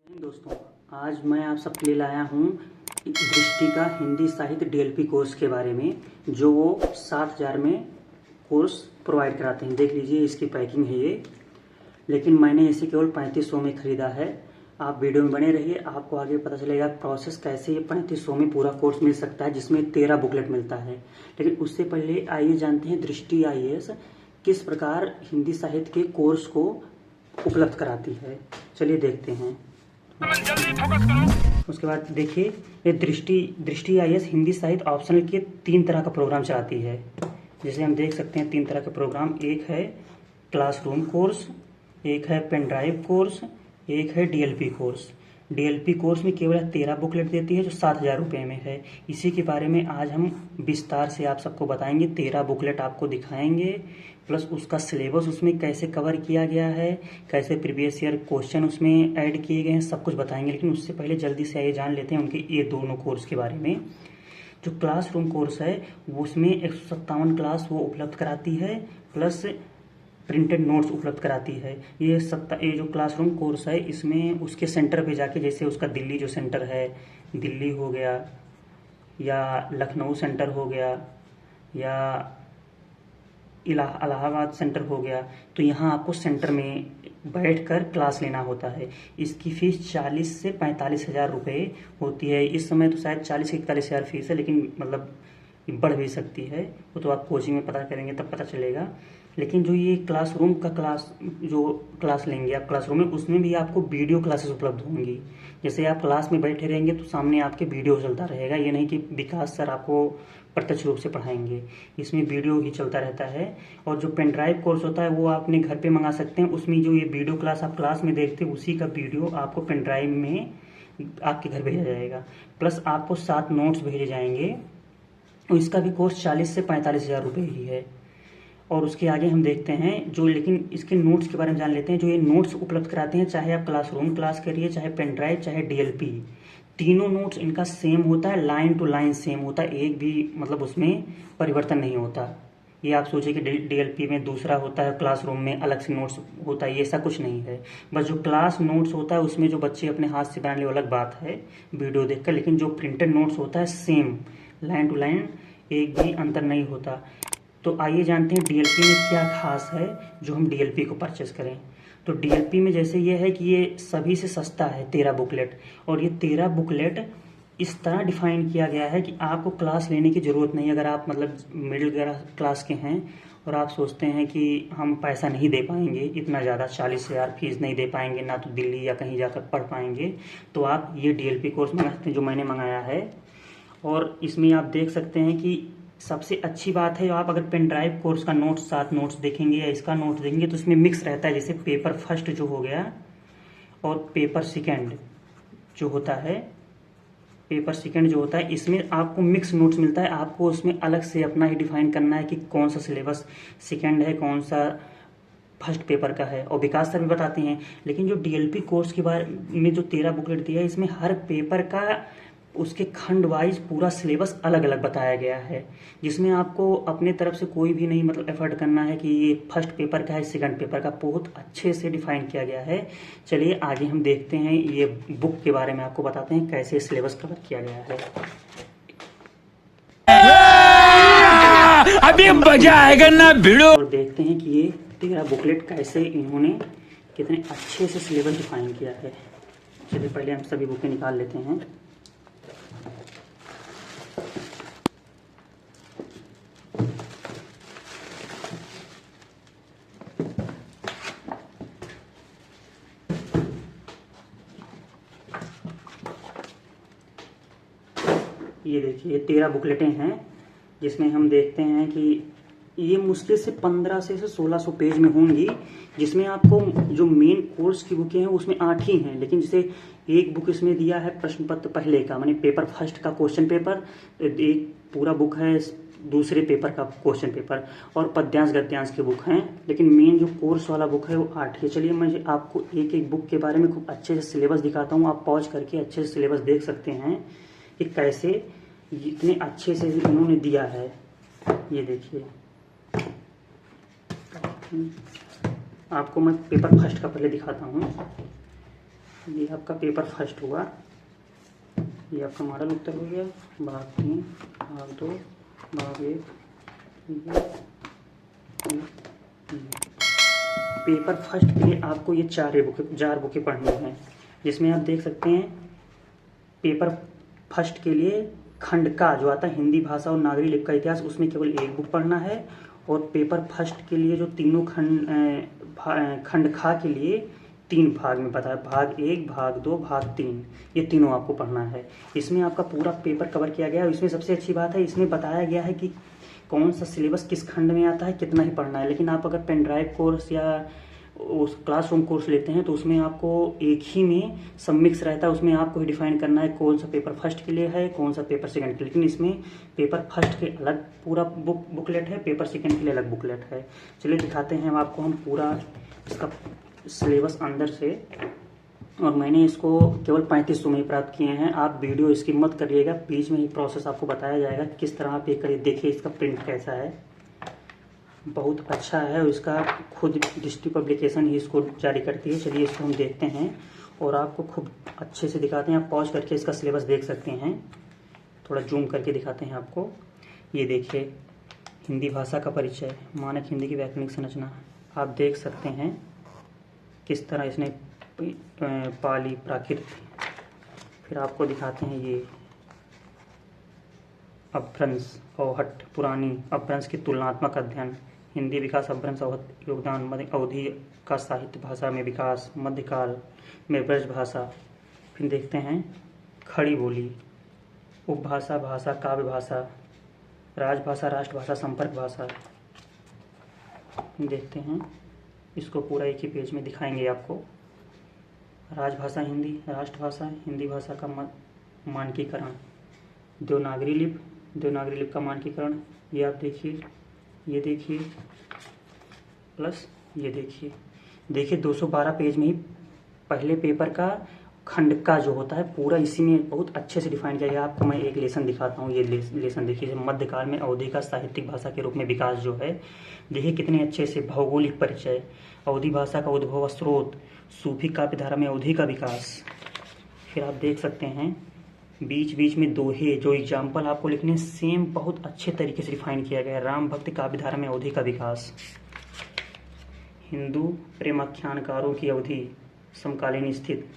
दोस्तों, आज मैं आप सबके लिए लाया हूँ दृष्टि का हिंदी साहित्य डीएलपी कोर्स के बारे में, जो वो 60,000 में कोर्स प्रोवाइड कराते हैं। देख लीजिए, इसकी पैकिंग है ये, लेकिन मैंने इसे केवल 3500 में ख़रीदा है। आप वीडियो में बने रहिए, आपको आगे पता चलेगा प्रोसेस कैसे ये 3500 में पूरा कोर्स मिल सकता है, जिसमें 13 बुकलेट मिलता है। लेकिन उससे पहले आइए जानते हैं दृष्टि आईएएस किस प्रकार हिंदी साहित्य के कोर्स को उपलब्ध कराती है। चलिए देखते हैं। उसके बाद देखिए, ये दृष्टि आईएएस हिंदी साहित्य ऑप्शनल के 3 तरह का प्रोग्राम चलाती है। जैसे हम देख सकते हैं 3 तरह के प्रोग्राम, एक है क्लासरूम कोर्स, एक है पेन ड्राइव कोर्स, एक है डीएलपी कोर्स। डीएलपी कोर्स में केवल 13 बुकलेट देती है, जो 7,000 रुपये में है। इसी के बारे में आज हम विस्तार से आप सबको बताएंगे। 13 बुकलेट आपको दिखाएंगे, प्लस उसका सिलेबस उसमें कैसे कवर किया गया है, कैसे प्रीवियस ईयर क्वेश्चन उसमें ऐड किए गए हैं, सब कुछ बताएंगे। लेकिन उससे पहले जल्दी से आइए जान लेते हैं उनके ये दोनों कोर्स के बारे में। जो क्लासरूम कोर्स है उसमें 157 क्लास वो उपलब्ध कराती है, प्लस प्रिंटेड नोट्स उपलब्ध कराती है। ये जो क्लासरूम कोर्स है, इसमें उसके सेंटर पे जाके, जैसे उसका दिल्ली जो सेंटर है, दिल्ली हो गया या लखनऊ सेंटर हो गया या इलाहाबाद सेंटर हो गया, तो यहाँ आपको सेंटर में बैठकर क्लास लेना होता है। इसकी फ़ीस 40 से 45,000 रुपये होती है। इस समय तो शायद 40 से 41,000 फीस है, लेकिन मतलब बढ़ भी सकती है। वो तो आप कोचिंग में पता करेंगे तब पता चलेगा। लेकिन जो ये क्लासरूम का जो क्लास लेंगे आप क्लासरूम में, उसमें भी आपको वीडियो क्लासेस उपलब्ध होंगी। जैसे आप क्लास में बैठे रहेंगे तो सामने आपके वीडियो चलता रहेगा। ये नहीं कि विकास सर आपको प्रत्यक्ष रूप से पढ़ाएंगे, इसमें वीडियो ही चलता रहता है। और जो पेन ड्राइव कोर्स होता है वो आप अपने घर पे मंगा सकते हैं। उसमें जो ये वीडियो क्लास आप क्लास में देखते हैं, उसी का वीडियो आपको पेन ड्राइव में आपके घर भेजा जाएगा, प्लस आपको 7 नोट्स भेजे जाएंगे। और इसका भी कोर्स 40 से 45,000 रुपये ही है। और उसके आगे हम देखते हैं जो, लेकिन इसके नोट्स के बारे में जान लेते हैं। जो ये नोट्स उपलब्ध कराते हैं, चाहे आप क्लासरूम क्लास करिए, चाहे पेन ड्राइव, चाहे डीएलपी, तीनों नोट्स इनका सेम होता है, लाइन टू लाइन सेम होता है। एक भी मतलब उसमें परिवर्तन नहीं होता। ये आप सोचिए कि डीएलपी में दूसरा होता है, क्लासरूम में अलग से नोट्स होता है, ये ऐसा कुछ नहीं है। बस जो क्लास नोट्स होता है उसमें जो बच्चे अपने हाथ से बनाने अलग बात है वीडियो देखकर, लेकिन जो प्रिंटेड नोट्स होता है सेम लाइन टू लाइन, एक भी अंतर नहीं होता। तो आइए जानते हैं डीएलपी में क्या खास है जो हम डीएलपी को परचेस करें। तो डीएलपी में जैसे ये है कि ये सभी से सस्ता है 13 बुकलेट, और ये 13 बुकलेट इस तरह डिफाइन किया गया है कि आपको क्लास लेने की ज़रूरत नहीं। अगर आप मतलब मिडिल क्लास के हैं और आप सोचते हैं कि हम पैसा नहीं दे पाएंगे, इतना ज़्यादा 40,000 फीस नहीं दे पाएंगे, ना तो दिल्ली या कहीं जाकर पढ़ पाएंगे, तो आप ये डीएलपी कोर्स मंगा सकते हैं, जो मैंने मंगाया है। और इसमें आप देख सकते हैं कि सबसे अच्छी बात है, आप अगर पेन ड्राइव कोर्स का नोट्स 7 नोट्स देखेंगे या इसका नोट्स देखेंगे, तो इसमें मिक्स रहता है। जैसे पेपर फर्स्ट जो हो गया और पेपर सेकंड जो होता है, इसमें आपको मिक्स नोट्स मिलता है। आपको उसमें अलग से अपना ही डिफाइन करना है कि कौन सा सिलेबस सेकंड है, कौन सा फर्स्ट पेपर का है, और विकास सर भी बताते हैं। लेकिन जो डीएलपी कोर्स के बारे में जो 13 बुकलेट दिया है, इसमें हर पेपर का उसके खंड वाइज पूरा सिलेबस अलग अलग बताया गया है, जिसमें आपको अपने तरफ से कोई भी नहीं मतलब एफर्ट करना है कि ये फर्स्ट पेपर का है, सेकंड पेपर का, बहुत अच्छे से डिफाइन किया गया है। चलिए आगे हम देखते हैं, ये बुक के बारे में आपको बताते हैं कैसे सिलेबस कवर किया गया है। अभी मजा आएगा ना भिड़ो। और देखते हैं कि ये 13 बुकलेट कैसे इन्होंने कितने अच्छे से सिलेबस डिफाइन किया है। चलिए पहले हम सभी बुकें निकाल लेते हैं। ये देखिए 13 बुकलेटें हैं, जिसमें हम देखते हैं कि ये मुश्किल से 15 से 1600 पेज में होंगी, जिसमें आपको जो मेन कोर्स की बुकें हैं उसमें 8 ही हैं। लेकिन जैसे एक बुक इसमें दिया है प्रश्न पत्र पहले का, माने पेपर फर्स्ट का क्वेश्चन पेपर, एक पूरा बुक है दूसरे पेपर का क्वेश्चन पेपर, और पद्यांश गद्यांश की बुक हैं। लेकिन मेन जो कोर्स वाला बुक है वो 8 है। चलिए मैं आपको एक एक बुक के बारे में खूब अच्छे से सिलेबस दिखाता हूँ। आप पॉज करके अच्छे से सिलेबस देख सकते हैं कि कैसे इतने अच्छे से इन्होंने दिया है। ये देखिए, आपको मैं पेपर फर्स्ट का पहले दिखाता हूँ। ये आपका पेपर फर्स्ट हुआ। ये आपका मॉडल उत्तर हो गया। भाग 3, भाग 2, भाग 1। पेपर फर्स्ट के लिए आपको ये चार बुकें पढ़नी हैं, जिसमें आप देख सकते हैं पेपर फर्स्ट के लिए खंड का जो आता है हिंदी भाषा और नागरी लिपि का इतिहास, उसमें केवल एक बुक पढ़ना है। और पेपर फर्स्ट के लिए जो तीनों खंड खा के लिए 3 भाग में बताया, भाग 1, भाग 2, भाग 3, ये तीनों आपको पढ़ना है। इसमें आपका पूरा पेपर कवर किया गया है। इसमें सबसे अच्छी बात है, इसमें बताया गया है कि कौन सा सिलेबस किस खंड में आता है, कितना ही पढ़ना है। लेकिन आप अगर पेन ड्राइव कोर्स या उस क्लासरूम कोर्स लेते हैं तो उसमें आपको एक ही में सब मिक्स रहता है, उसमें आपको ही डिफाइन करना है कौन सा पेपर फर्स्ट के लिए है, कौन सा पेपर सेकंड के लिए। लेकिन इसमें पेपर फर्स्ट के अलग पूरा बुकलेट है, पेपर सेकंड के लिए अलग बुकलेट है। चलिए दिखाते हैं आपको हम पूरा इसका सिलेबस अंदर से। और मैंने इसको केवल 3500 में ही प्राप्त किए हैं। आप वीडियो स्किप मत करिएगा, बीच में ही प्रोसेस आपको बताया जाएगा किस तरह आप ये करिए। देखिए इसका प्रिंट कैसा है, बहुत अच्छा है और इसका खुद डिस्ट्रिक्ट पब्लिकेशन ही इसको जारी करती है। चलिए इसको हम देखते हैं और आपको खूब अच्छे से दिखाते हैं। आप पॉज करके इसका सिलेबस देख सकते हैं, थोड़ा जूम करके दिखाते हैं आपको। ये देखिए, हिंदी भाषा का परिचय, मानक हिंदी की व्याकरणिक संरचना, आप देख सकते हैं किस तरह इसने पाली, प्राकृत। फिर आपको दिखाते हैं ये अपभ्रंश, अवहट्ट, पुरानी अपभ्रंश की तुलनात्मक अध्ययन, हिंदी विकास, अपभ्रंश, अवहट्ट योगदान, मध्य अवधि का साहित्य भाषा में विकास, मध्यकाल में ब्रज भाषा। फिर देखते हैं खड़ी बोली, उपभाषा, भाषा, काव्य भाषा, राजभाषा, राष्ट्रभाषा, संपर्क भाषा। देखते हैं इसको पूरा एक ही पेज में दिखाएंगे आपको। राजभाषा हिंदी, राष्ट्रभाषा, हिंदी भाषा का मानकीकरण, देवनागरी लिपि का मानकीकरण। ये आप देखिए, ये देखिए, प्लस ये देखिए 212 पेज में ही पहले पेपर का खंड का जो होता है पूरा इसी में बहुत अच्छे से डिफाइन किया गया। आपको मैं एक लेसन दिखाता हूँ। ये लेसन देखिए, मध्यकाल में अवधि का साहित्यिक भाषा के रूप में विकास जो है, देखिए कितने अच्छे से। भौगोलिक परिचय, अवधि भाषा का उद्भव स्रोत, सूफी काव्य धारा में अवधि का विकास। फिर आप देख सकते हैं बीच बीच में दोहे, जो एग्जाम्पल आपको लिखने सेम बहुत अच्छे तरीके से डिफाइन किया गया है। राम भक्ति काव्य धारा में अवधि का विकास, हिंदू प्रेमाख्यानकारों की अवधि समकालीन स्थित।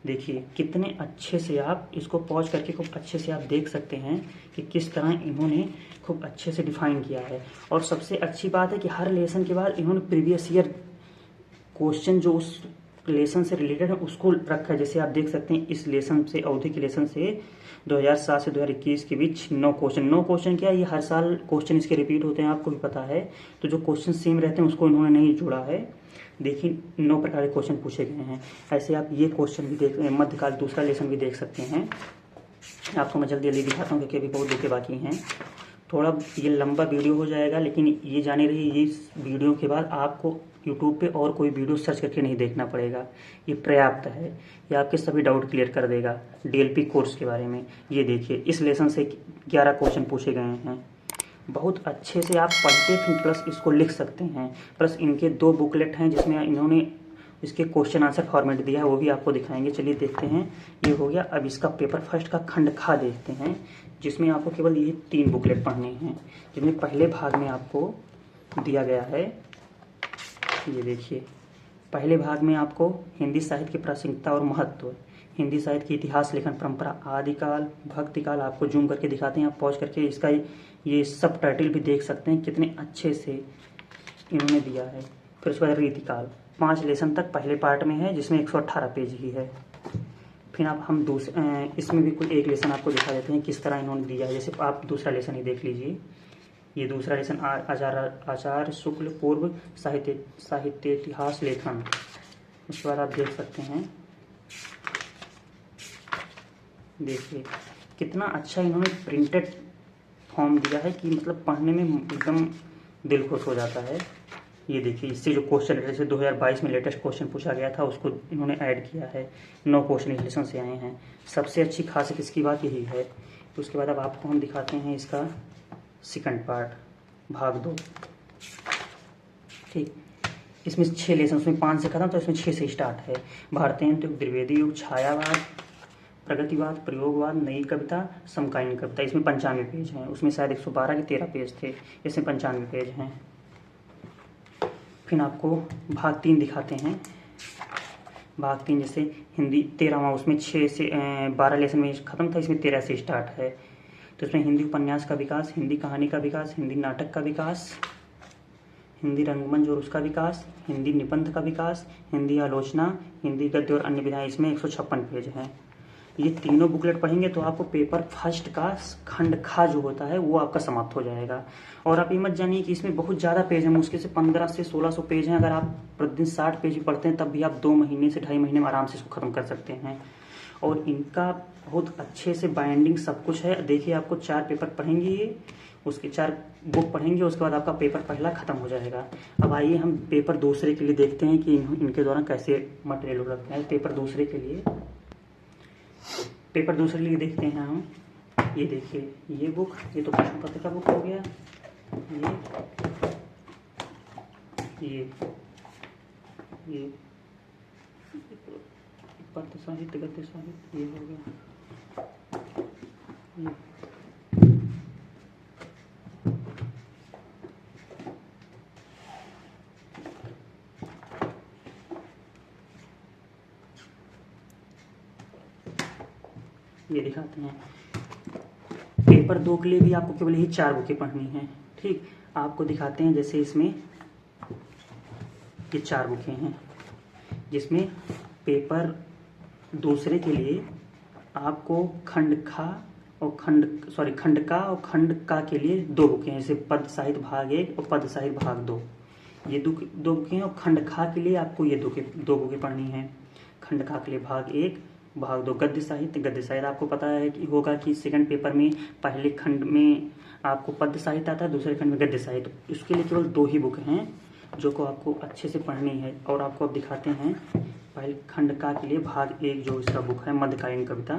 देखिए कितने अच्छे से आप इसको पॉज करके खूब अच्छे से आप देख सकते हैं कि किस तरह इन्होंने खूब अच्छे से डिफाइन किया है। और सबसे अच्छी बात है कि हर लेसन के बाद इन्होंने प्रीवियस ईयर क्वेश्चन जो उस लेसन से रिलेटेड है उसको रखा है। जैसे आप देख सकते हैं इस लेसन से, अवधि के लेसन से 2007 से 2021 के बीच 9 क्वेश्चन क्या है, ये हर साल क्वेश्चन इसके रिपीट होते हैं, आपको भी पता है। तो जो क्वेश्चन सेम रहते हैं उसको इन्होंने नहीं जोड़ा है। देखिए 9 प्रकार के क्वेश्चन पूछे गए हैं। ऐसे आप ये क्वेश्चन भी देख, मध्यकाल दूसरा लेसन भी देख सकते हैं। आपको मैं जल्दी जल्दी दिखाता हूँ क्योंकि अभी बहुत बुकें बाकी हैं। थोड़ा ये लंबा वीडियो हो जाएगा, लेकिन ये जाने रही, ये वीडियो के बाद आपको यूट्यूब पे और कोई वीडियो सर्च करके नहीं देखना पड़ेगा, ये पर्याप्त है। ये आपके सभी डाउट क्लियर कर देगा डीएलपी कोर्स के बारे में। ये देखिए इस लेसन से 11 क्वेश्चन पूछे गए हैं, बहुत अच्छे से आप पढ़ते फिर प्लस इसको लिख सकते हैं। प्लस इनके 2 बुकलेट हैं जिसमें इन्होंने इसके क्वेश्चन आंसर फॉर्मेट दिया है, वो भी आपको दिखाएंगे। चलिए देखते हैं, ये हो गया। अब इसका पेपर फर्स्ट का खंड खा देखते हैं, जिसमें आपको केवल ये 3 बुकलेट पढ़ने हैं, जिसमें पहले भाग में आपको दिया गया है। ये देखिए पहले भाग में आपको हिंदी साहित्य की प्रासंगिकता और महत्व, हिंदी साहित्य की इतिहास, लेखन परंपरा, आदिकाल, भक्तिकाल, आपको जूम करके दिखाते हैं। आप पॉज करके इसका ये सब टाइटल भी देख सकते हैं, कितने अच्छे से इन्होंने दिया है। फिर उसके बाद रीतिकाल, 5 लेसन तक पहले पार्ट में है, जिसमें 118 पेज ही है। फिर आप हम इसमें भी कोई एक लेसन आपको दिखा देते हैं किस तरह इन्होंने दिया है। जैसे आप दूसरा लेसन ही देख लीजिए, ये दूसरा लेसन आचार्य शुक्ल पूर्व साहित्य इतिहास लेखन। उसके बाद आप देख सकते हैं, देखिए कितना अच्छा इन्होंने प्रिंटेड फॉर्म दिया है कि मतलब पढ़ने में एकदम दिल खुश हो जाता है। ये देखिए इससे जो क्वेश्चन जैसे 2022 में लेटेस्ट क्वेश्चन पूछा गया था उसको इन्होंने ऐड किया है। 9 क्वेश्चन इस लेसन से आए हैं। सबसे अच्छी खासियत इसकी बात यही है। तो उसके बाद अब आपको हम दिखाते हैं इसका सेकंड पार्ट, भाग 2। ठीक, इसमें 6 लेसन, उसमें 5 से खत्म, तो इसमें 6 से स्टार्ट है। भारतीय युग, द्विवेदी युग, छायावाद, प्रगतिवाद, प्रयोगवाद, नई कविता, समकालीन कविता। इसमें 95 पेज हैं, उसमें शायद 112 के 13 पेज थे, इसमें 95 पेज हैं। फिर आपको भाग 3 दिखाते हैं। भाग 3 जैसे हिंदी 13वां, उसमें 6 से 12 लेसन में खत्म था, इसमें 13 से स्टार्ट है। तो इसमें हिंदी उपन्यास का विकास, हिंदी कहानी का विकास, हिंदी नाटक का विकास, हिंदी रंगमंच और उसका विकास, हिंदी निबंध का विकास, हिंदी आलोचना, हिंदी गद्य और अन्य विधाएं। इसमें 156 पेज हैं। ये तीनों बुकलेट पढ़ेंगे तो आपको पेपर फर्स्ट का खंड खा जो होता है वो आपका समाप्त हो जाएगा। और आप ये मत जानिए कि इसमें बहुत ज़्यादा पेज हैं, मुश्किल से 15 से 1600 पेज हैं। अगर आप प्रतिदिन 60 पेज भी पढ़ते हैं तब भी आप 2 महीने से 2.5 महीने में आराम से इसको ख़त्म कर सकते हैं। और इनका बहुत अच्छे से बाइंडिंग सब कुछ है। देखिए, आपको 4 पेपर पढ़ेंगे, ये उसके 4 बुक पढ़ेंगे, उसके बाद आपका पेपर पहला खत्म हो जाएगा। अब आइए हम पेपर दूसरे के लिए देखते हैं कि इनके द्वारा कैसे मटेरियल उपलब्ध है। पेपर दूसरे के लिए देखते हैं हम। ये देखिए, ये बुक, ये तो प्रश्न पत्र का बुक हो गया। ये पद्य साहित्य, गद्य साहित्य, ये हो गया। ये दिखाते हैं। पेपर 2 के लिए भी आपको केवल यही 4 बुकें पढ़नी हैं। ठीक, आपको दिखाते हैं। जैसे इसमें ये 4 बुकें हैं, जिसमें पेपर दूसरे के लिए आपको खंड का और खंड का के लिए 2 बुकें हैं। जैसे पद साहित्य भाग 1 और पद साहित्य भाग 2, ये 2 बुकें हैं। और खंड खा के लिए आपको ये 2 बुकें पढ़नी हैं। खंड खा के लिए भाग 1 भाग 2। गद्य साहित्य आपको पता है कि होगा कि सेकंड पेपर में पहले खंड में आपको पद्य साहित्य आता है, दूसरे खंड में गद्य साहित्य। इसके लिए केवल 2 ही बुक हैं जो को आपको अच्छे से पढ़नी है। और आपको अब दिखाते हैं पहले खंड का के लिए भाग 1 जो इसका बुक है, मध्यकालीन कविता।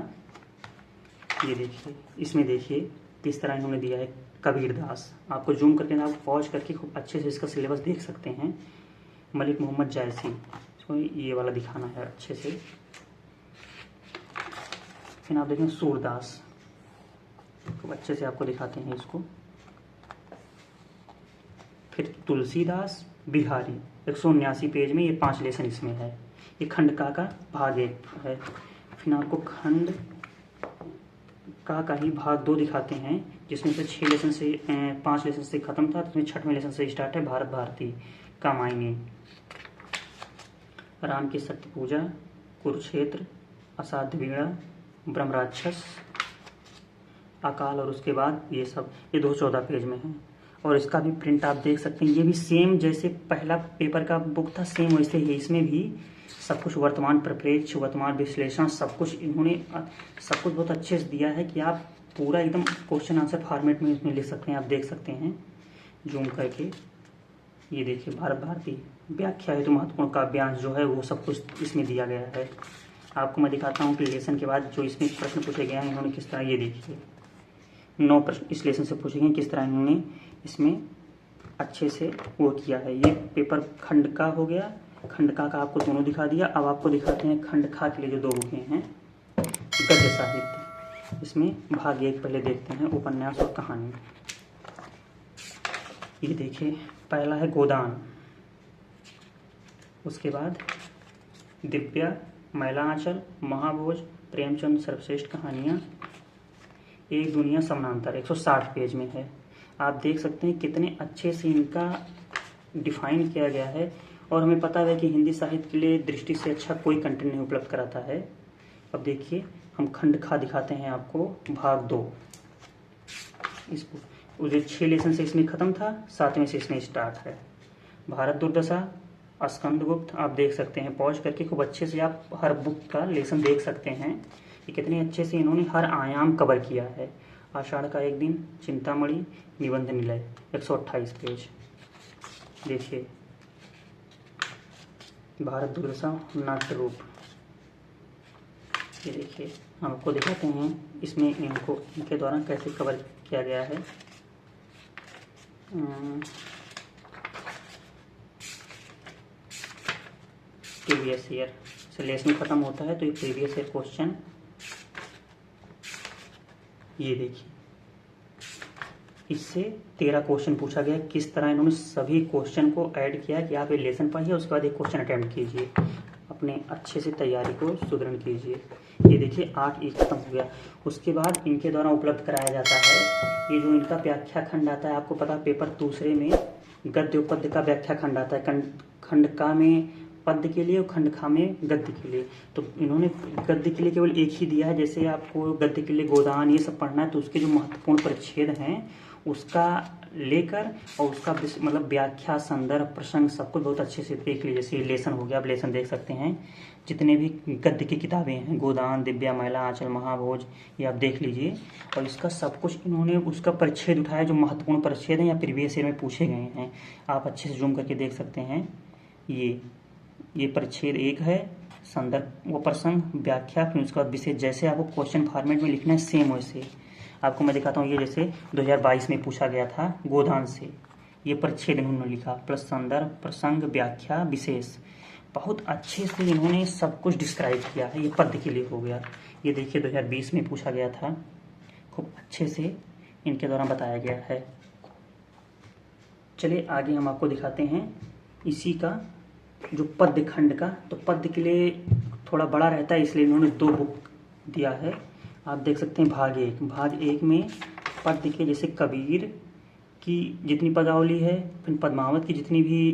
ये देखिए, इसमें देखिए किस तरह इन्होंने दिया है। कबीरदास, आपको जूम करके, आप पॉज करके खूब अच्छे से इसका सिलेबस देख सकते हैं। मलिक मोहम्मद जायसी, इसको ये वाला दिखाना है अच्छे से। फिर आप देखें सूरदास, खूब अच्छे से आपको दिखाते हैं इसको। फिर तुलसीदास, बिहारी, 179 पेज में, ये 5 लेसन इसमें है। ये खंड का भाग 1 है। फिर आपको खंड का ही भाग 2 दिखाते हैं, जिसमें से 5 लेसन से खत्म था, तो इसमें 6वें लेसन से स्टार्ट है। भारत भारती, कामायनी, राम की सत्य पूजा, कुरुक्षेत्र, असाध्य वीणा, ब्रह्मराक्षस, अकाल, और उसके बाद ये सब, ये 214 पेज में है। और इसका भी प्रिंट आप देख सकते हैं। ये भी सेम जैसे पहला पेपर का बुक था, सेम वैसे ही इसमें भी सब कुछ वर्तमान परिप्रेक्ष्य, वर्तमान विश्लेषण, सब कुछ इन्होंने सब कुछ बहुत अच्छे से दिया है कि आप पूरा एकदम क्वेश्चन आंसर फॉर्मेट में इसमें लिख सकते हैं। आप देख सकते हैं जूम करके। ये देखिए, भारत भारती, व्याख्या हेतु महत्वपूर्ण काव्यांश जो है वो सब कुछ इसमें दिया गया है। आपको मैं दिखाता हूँ कि लेसन के बाद जो इसमें प्रश्न पूछे गए हैं इन्होंने किस तरह, ये देखिए 9 प्रश्न इस लेसन से पूछे गए, किस तरह इन्होंने इसमें अच्छे से वो किया है। ये पेपर खंड का हो गया। खंड का आपको दोनों दिखा दिया। अब आपको दिखाते हैं खंड खा के लिए जो 2 बुकें हैं, गद्य साहित्य। इसमें भाग 1 पहले देखते हैं, उपन्यास और कहानी। ये देखिए, पहला है गोदान, उसके बाद दिव्या, मैला आंचल, महाभोज, प्रेमचंद, सर्वश्रेष्ठ कहानियाँ, एक दुनिया समानांतर, 160 पेज में है। आप देख सकते हैं कितने अच्छे से इनका डिफाइन किया गया है। और हमें पता है कि हिंदी साहित्य के लिए दृष्टि से अच्छा कोई कंटेंट नहीं उपलब्ध कराता है। अब देखिए, हम खंड खा दिखाते हैं आपको, भाग 2। इसको 6 लेसन से इसमें खत्म था, 7वें से इसमें स्टार्ट है। भारत दुर्दशा, स्कंदगुप्त, आप देख सकते हैं पॉज करके खूब अच्छे से आप हर बुक का लेसन देख सकते हैं कि कितने अच्छे से इन्होंने हर आयाम कवर किया है। आषाढ़ का एक दिन, चिंतामणि, निबंध निलय, 128 पेज। देखिए, भारत दुर्दशा, नाट्य रूप। ये देखिए, हम आपको दिखाते हैं इसमें इनके द्वारा कैसे कवर किया गया है। प्रीवियस ईयर से लेसन खत्म होता है तो ये प्रीवियस ईयर क्वेश्चन, ये देखिए इससे 13 क्वेश्चन पूछा गया। किस तरह इन्होंने सभी क्वेश्चन को ऐड किया कि आप ये लेसन पढ़िए, उसके बाद एक क्वेश्चन अटेम्प्ट कीजिए, अपने अच्छे से तैयारी को सुदृढ़ कीजिए। ये देखिए 8 ये खत्म हो गया। उसके बाद इनके द्वारा उपलब्ध कराया जाता है ये जो इनका व्याख्या खंड आता है, आपको पता है पेपर दूसरे में गद्य उपद्य का व्याख्या खंड आता है, खंड का में पद्य के लिए और खंड खा में गद्य के लिए। तो इन्होंने गद्य के लिए केवल एक ही दिया है, जैसे आपको गद्य के लिए गोदान ये सब पढ़ना है तो उसके जो महत्वपूर्ण परिच्छेद हैं उसका लेकर और उसका मतलब व्याख्या, संदर्भ, प्रसंग सब कुछ बहुत अच्छे से देख लीजिए। जैसे लेसन हो गया, आप लेसन देख सकते हैं, जितने भी गद्य की किताबें हैं, गोदान, दिव्या, महिला, आंचल, महाभोज, ये आप देख लीजिए। और इसका सब कुछ इन्होंने उसका परिच्छेद उठाया जो महत्वपूर्ण परिच्छेद हैं या प्रीवियस ईयर में पूछे गए हैं, आप अच्छे से जूम करके देख सकते हैं। ये परिच्छेद 1 है, संदर्भ व प्रसंग, व्याख्या, फिर उसके बाद विशेष। जैसे आपको क्वेश्चन फॉर्मेट में लिखना है सेम वैसे आपको मैं दिखाता हूँ। ये जैसे 2022 में पूछा गया था गोदान से, ये परिच्छेद इन्होंने लिखा, प्लस संदर्भ, प्रसंग, व्याख्या, विशेष। बहुत अच्छे से इन्होंने सब कुछ डिस्क्राइब किया है। ये पद्य के लिए हो गया। ये देखिए 2020 में पूछा गया था, खूब अच्छे से इनके द्वारा बताया गया है। चलिए आगे हम आपको दिखाते हैं इसी का जो पद्य खंड का। तो पद्य के लिए थोड़ा बड़ा रहता है इसलिए इन्होंने 2 बुक दिया है, आप देख सकते हैं। भाग एक में पद्य के जैसे कबीर की जितनी पदावली है, फिर पद्मावत की जितनी भी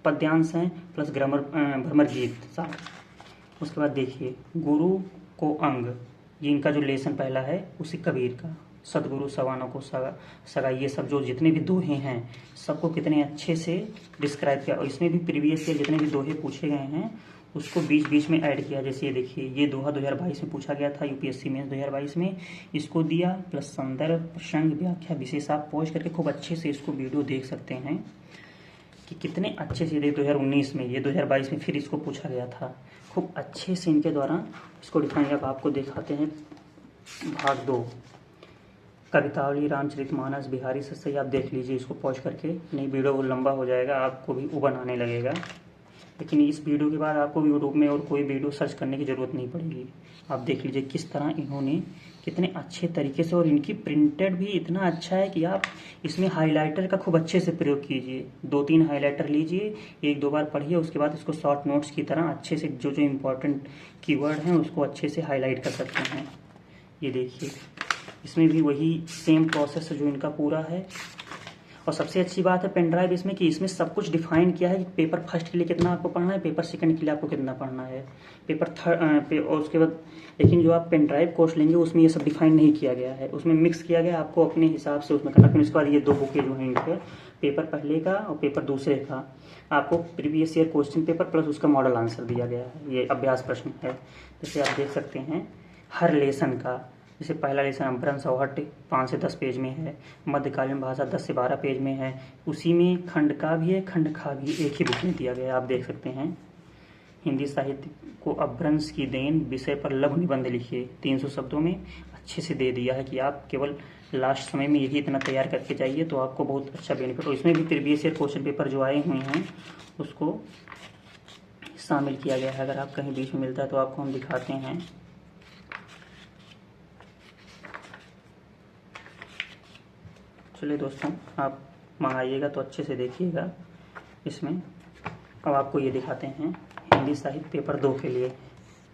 पद्यांश हैं, प्लस भ्रमर गीत साथ। उसके बाद देखिए गुरु को अंग, ये इनका जो लेसन पहला है उसी कबीर का। सदगुरु सवानों को सगा, ये सब जो जितने भी दोहे हैं सबको कितने अच्छे से डिस्क्राइब किया। और इसमें भी प्रीवियस ईयर जितने भी दोहे पूछे गए हैं उसको बीच बीच में ऐड किया। जैसे ये देखिए ये दोहा 2022 में पूछा गया था, यूपीएससी में 2022 में इसको दिया, प्लस संदर्भ, प्रसंग, व्याख्या, विशेष। आप पहुँच करके खूब अच्छे से इसको वीडियो देख सकते हैं कि कितने अच्छे से 2019 में, ये 2022 में फिर इसको पूछा गया था। खूब अच्छे से इनके द्वारा इसको डिफाइन। अब आपको दिखाते हैं भाग 2 कवितावली, रामचरितमानस, बिहारी सस्ते। आप देख लीजिए इसको पॉज करके, नहीं वीडियो लंबा हो जाएगा, आपको भी उबन आने लगेगा। लेकिन इस वीडियो के बाद आपको यूट्यूब में और कोई वीडियो सर्च करने की ज़रूरत नहीं पड़ेगी। आप देख लीजिए किस तरह इन्होंने कितने अच्छे तरीके से, और इनकी प्रिंटेड भी इतना अच्छा है कि आप इसमें हाइलाइटर का खूब अच्छे से प्रयोग कीजिए। 2-3 हाइलाइटर लीजिए, 1-2 बार पढ़िए, उसके बाद इसको शॉर्ट नोट्स की तरह अच्छे से जो जो इम्पोर्टेंट कीवर्ड हैं उसको अच्छे से हाईलाइट कर सकते हैं। ये देखिए इसमें भी वही सेम प्रोसेस जो इनका पूरा है। और सबसे अच्छी बात है पेन ड्राइव इसमें कि इसमें सब कुछ डिफाइन किया है कि पेपर फर्स्ट के लिए कितना आपको पढ़ना है, पेपर सेकंड के लिए आपको कितना पढ़ना है, पेपर थर्ड और उसके बाद। लेकिन जो आप पेन ड्राइव कोर्स लेंगे उसमें ये सब डिफाइन नहीं किया गया है, उसमें मिक्स किया गया, आपको अपने हिसाब से उसमें करना। फिर उसके बाद ये 2 बुकें जो हैं इनके, पेपर पहले का और पेपर दूसरे का, आपको previous year question paper plus उसका मॉडल आंसर दिया गया है। ये अभ्यास प्रश्न है, जैसे आप देख सकते हैं हर लेसन का। जैसे पहला लेसन अपभ्रंश औहट 5 से 10 पेज में है, मध्यकालीन भाषा 10 से 12 पेज में है, उसी में खंड का भी है, खंड खा भी एक ही बुक में दिया गया है, आप देख सकते हैं। हिंदी साहित्य को अपभ्रंश की देन विषय पर लघु निबंध लिखिए, 300 शब्दों में अच्छे से दे दिया है कि आप केवल लास्ट समय में यही इतना तैयार करके जाइए तो आपको बहुत अच्छा बेनिफिट हो। इसमें भी प्रीवियस ईयर क्वेश्चन पेपर जो आए हुए हैं उसको शामिल किया गया है। अगर आप कहीं बीच में मिलता है तो आपको हम दिखाते हैं। चलिए दोस्तों, आप मंगाइएगा तो अच्छे से देखिएगा इसमें। अब आपको ये दिखाते हैं हिंदी साहित्य पेपर 2 के लिए।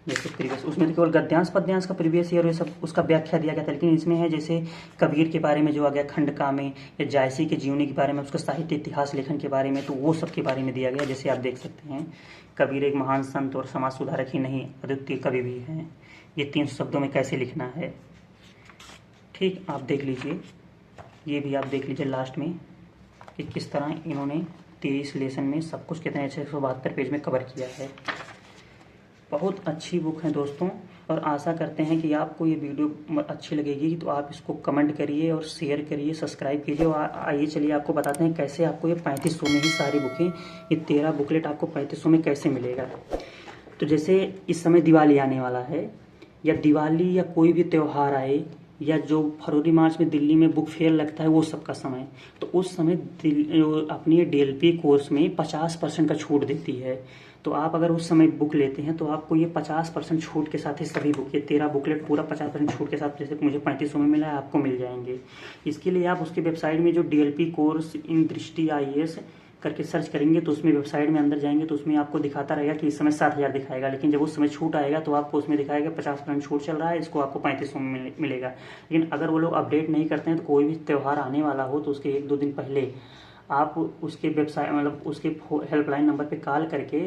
जैसे प्रीवियस उसमें तो केवल गद्यांश पद्यांश का प्रीवियस ईयर ये सब उसका व्याख्या दिया गया था, लेकिन इसमें है जैसे कबीर के बारे में जो आ गया खंड का में, या जायसी के जीवनी के बारे में, उसका साहित्य इतिहास लेखन के बारे में, तो वो सब के बारे में दिया गया। जैसे आप देख सकते हैं कबीर एक महान संत और समाज सुधारक ही नहीं अद्वितीय कवि भी हैं, ये 300 शब्दों में कैसे लिखना है। ठीक, आप देख लीजिए, ये भी आप देख लीजिए लास्ट में कि किस तरह इन्होंने 23 लेसन में सब कुछ कितने अच्छे 172 पेज में कवर किया है। बहुत अच्छी बुक है दोस्तों, और आशा करते हैं कि आपको ये वीडियो अच्छी लगेगी। तो आप इसको कमेंट करिए और शेयर करिए, सब्सक्राइब कीजिए। और आइए चलिए आपको बताते हैं कैसे आपको ये 3500 में ही सारी बुकें, ये 13 बुकलेट आपको 3500 में कैसे मिलेगा। तो जैसे इस समय दिवाली आने वाला है, या दिवाली या कोई भी त्यौहार आए, या जो फरवरी मार्च में दिल्ली में बुक फेयर लगता है वो सब का समय, तो उस समय अपनी DLP कोर्स में 50% का छूट देती है। तो आप अगर उस समय बुक लेते हैं तो आपको ये 50% छूट के साथ ही सभी बुक, ये 13 बुकलेट पूरा 50% छूट के साथ, जैसे मुझे 3500 में मिला है, आपको मिल जाएंगे। इसके लिए आप उसकी वेबसाइट में जो DLP कोर्स इन दृष्टि IAS करके सर्च करेंगे तो उसमें वेबसाइट में अंदर जाएंगे तो उसमें आपको दिखाता रहेगा कि इस समय 7000 दिखाएगा, लेकिन जब उस समय छूट आएगा तो आपको उसमें दिखाएगा 50% छूट चल रहा है, इसको आपको 3500 में मिलेगा। लेकिन अगर वो लोग अपडेट नहीं करते हैं तो कोई भी त्यौहार आने वाला हो तो उसके 1-2 दिन पहले आप उसके वेबसाइट मतलब उसके हेल्पलाइन नंबर पे कॉल करके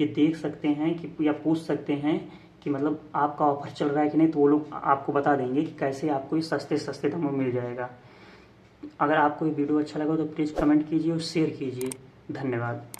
ये देख सकते हैं कि या पूछ सकते हैं कि मतलब आपका ऑफर चल रहा है कि नहीं, तो वो लोग आपको बता देंगे कि कैसे आपको ये सस्ते सस्ते दामों में मिल जाएगा। अगर आपको ये वीडियो अच्छा लगा तो प्लीज़ कमेंट कीजिए और शेयर कीजिए। धन्यवाद।